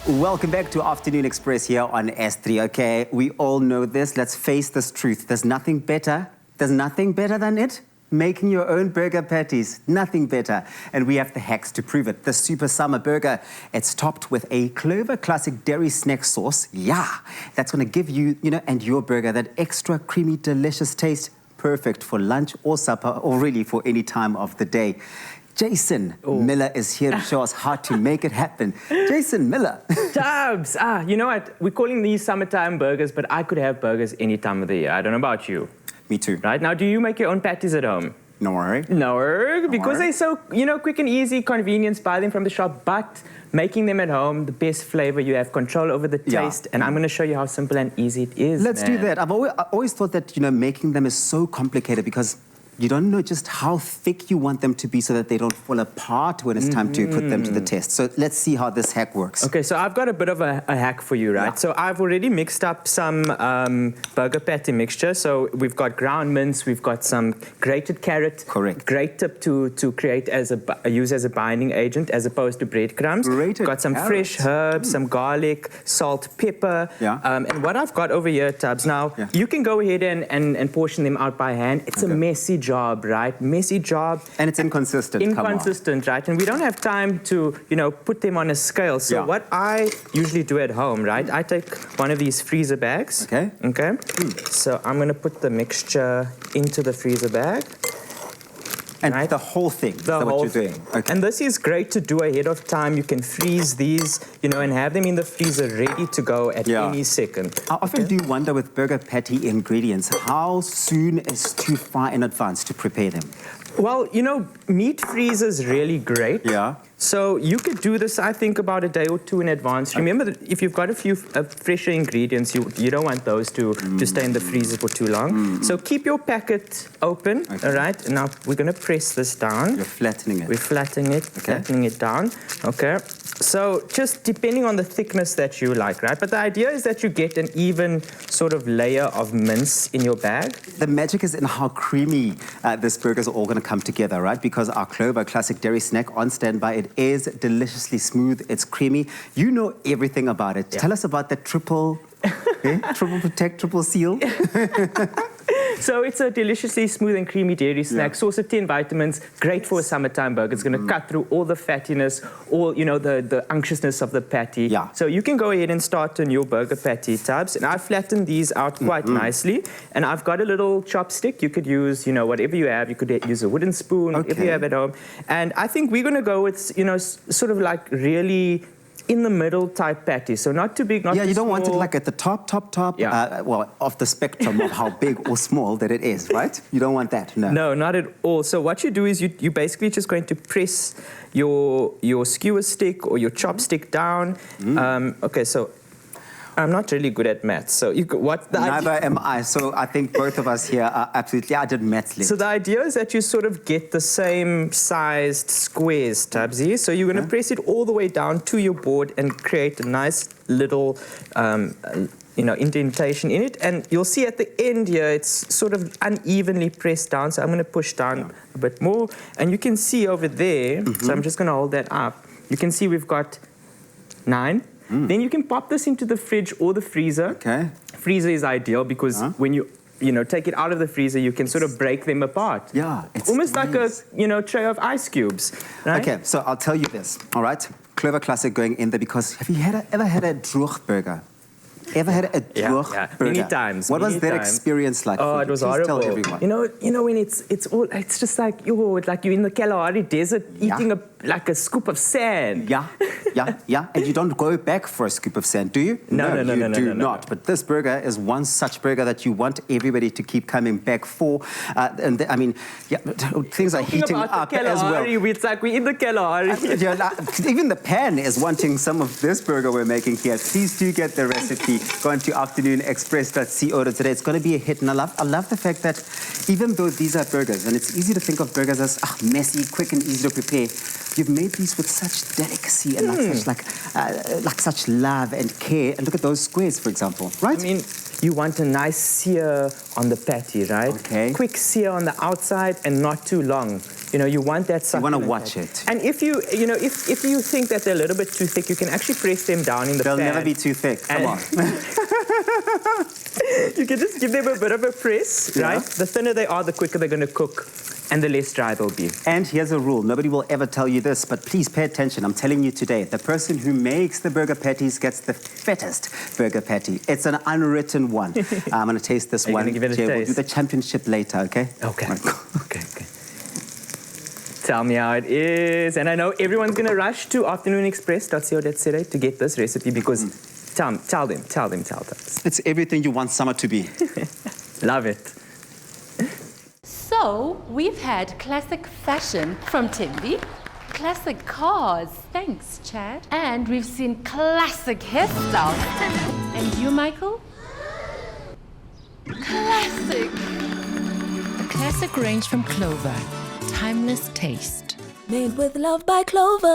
Welcome back to Afternoon Express here on S3, okay? We all know this. Let's face this truth. There's nothing better than it. Making your own burger patties, nothing better. And we have the hacks to prove it. The Super Summer Burger, it's topped with a Clover Classic Dairy Snack Sauce. Yeah, that's gonna give you, and your burger that extra creamy, delicious taste. Perfect for lunch or supper, or really for any time of the day. Jason Miller is here to show us how to make it happen. Jason Miller. Tabs! You know what? We're calling these summertime burgers, but I could have burgers any time of the year. I don't know about you. Me too. Right? Now, do you make your own patties at home? No worry. No, because they're so, quick and easy, convenience, buy them from the shop, but making them at home, the best flavor, you have control over the taste, and I'm going to show you how simple and easy it is. Let's do that. I always thought that, making them is so complicated because you don't know just how thick you want them to be so that they don't fall apart when it's time to put them to the test. So let's see how this hack works. Okay, so I've got a bit of a hack for you, right? Yeah. So I've already mixed up some burger patty mixture. So we've got ground mince, we've got some grated carrot. Correct. Great tip to create use as a binding agent as opposed to breadcrumbs. Got some fresh herbs, some garlic, salt, pepper. Yeah. And what I've got over here, Tubbs, now you can go ahead and portion them out by hand. It's a messy job, right? Messy job. And it's inconsistent. Inconsistent, right? And we don't have time to, put them on a scale. So what I usually do at home, right? I take one of these freezer bags. Okay. Okay. So I'm going to put the mixture into the freezer bag. And the whole thing, what you're doing. Okay. And this is great to do ahead of time. You can freeze these, and have them in the freezer ready to go at any second. I often do wonder with burger patty ingredients, how soon is too far in advance to prepare them? Well, meat freezer is really great. Yeah. So you could do this, I think, about a day or two in advance. Remember that if you've got a few fresher ingredients, you don't want those to stay in the freezer for too long. So keep your packet open, all right? Now we're going to press this down. You're flattening it. We're flattening it, flattening it down, okay? So just depending on the thickness that you like, right? But the idea is that you get an even sort of layer of mince in your bag. The magic is in how creamy this burgers are all going to come together, right? Because our Clover Classic Dairy Snack on standby, it is deliciously smooth, it's creamy. You know everything about it. Tell us about the triple protect, triple seal. So it's a deliciously smooth and creamy dairy snack, source of 10 vitamins, great for a summertime burger. It's going to cut through all the fattiness, all, the unctuousness of the patty. Yeah. So you can go ahead and start on your burger patty tubs. And I've flattened these out quite nicely. And I've got a little chopstick. You could use, whatever you have. You could use a wooden spoon, if you have at home. And I think we're going to go with, sort of like really in the middle type patty, so not too big, not too small. Yeah, you don't want it like at the top, of the spectrum of how big or small that it is, right? You don't want that, no. No, not at all. So what you do is you basically just going to press your skewer stick or your chopstick down. Okay, so I'm not really good at maths, so Neither am I, so I think both of us here are absolutely, I did maths late. So the idea is that you sort of get the same sized squares, Tabsy. So you're going to press it all the way down to your board and create a nice little, indentation in it. And you'll see at the end here, it's sort of unevenly pressed down. So I'm going to push down a bit more. And you can see over there, so I'm just going to hold that up. You can see we've got 9. Then you can pop this into the fridge or the freezer. Okay. Freezer is ideal because when you take it out of the freezer, you can sort of break them apart. Yeah, it's almost like a tray of ice cubes. Right? Okay, so I'll tell you this. All right, Clover Classic going in there because have you ever had a droog burger? Ever had a droog burger? Many times. What was that experience like? Oh, it was horrible. Tell everyone. When it's just like you're in the Kalahari Desert eating a scoop of sand. Yeah. And you don't go back for a scoop of sand, do you? No, you do not. But this burger is one such burger that you want everybody to keep coming back for. Things are heating up as well. It's like we're in the Kalahari. Even the pan is wanting some of this burger we're making here. Please do get the recipe. Go on to afternoonexpress.co today. It's going to be a hit. And I love the fact that even though these are burgers, and it's easy to think of burgers as messy, quick and easy to prepare, you've made these with such delicacy and like such love and care. And look at those squares, for example, right? I mean, you want a nice sear on the patty, right? Okay. Quick sear on the outside and not too long. You know, you want that You want to succulent watch taste. it. And if you know, if you think that they're a little bit too thick, you can actually press them down in the They'll pan. never be too thick. Come on. You can just give them a bit of a press, right? The thinner they are, the quicker they're going to cook, and the less dry they'll be. And here's a rule. Nobody will ever tell you this, but please pay attention. I'm telling you today, the person who makes the burger patties gets the fittest burger patty. It's an unwritten one. I'm going to taste this Are you one. gonna give it a Jay, we'll taste? do the championship later, okay? Okay. Right. Okay. Tell me how it is. And I know everyone's going to rush to afternoonexpress.co.za to get this recipe because tell them. It's everything you want summer to be. Love it. So, we've had classic fashion from Timby, classic cars, thanks Chad, and we've seen classic hairstyles. And you, Michael? Classic. A classic range from Clover. Timeless taste. Made with love by Clover.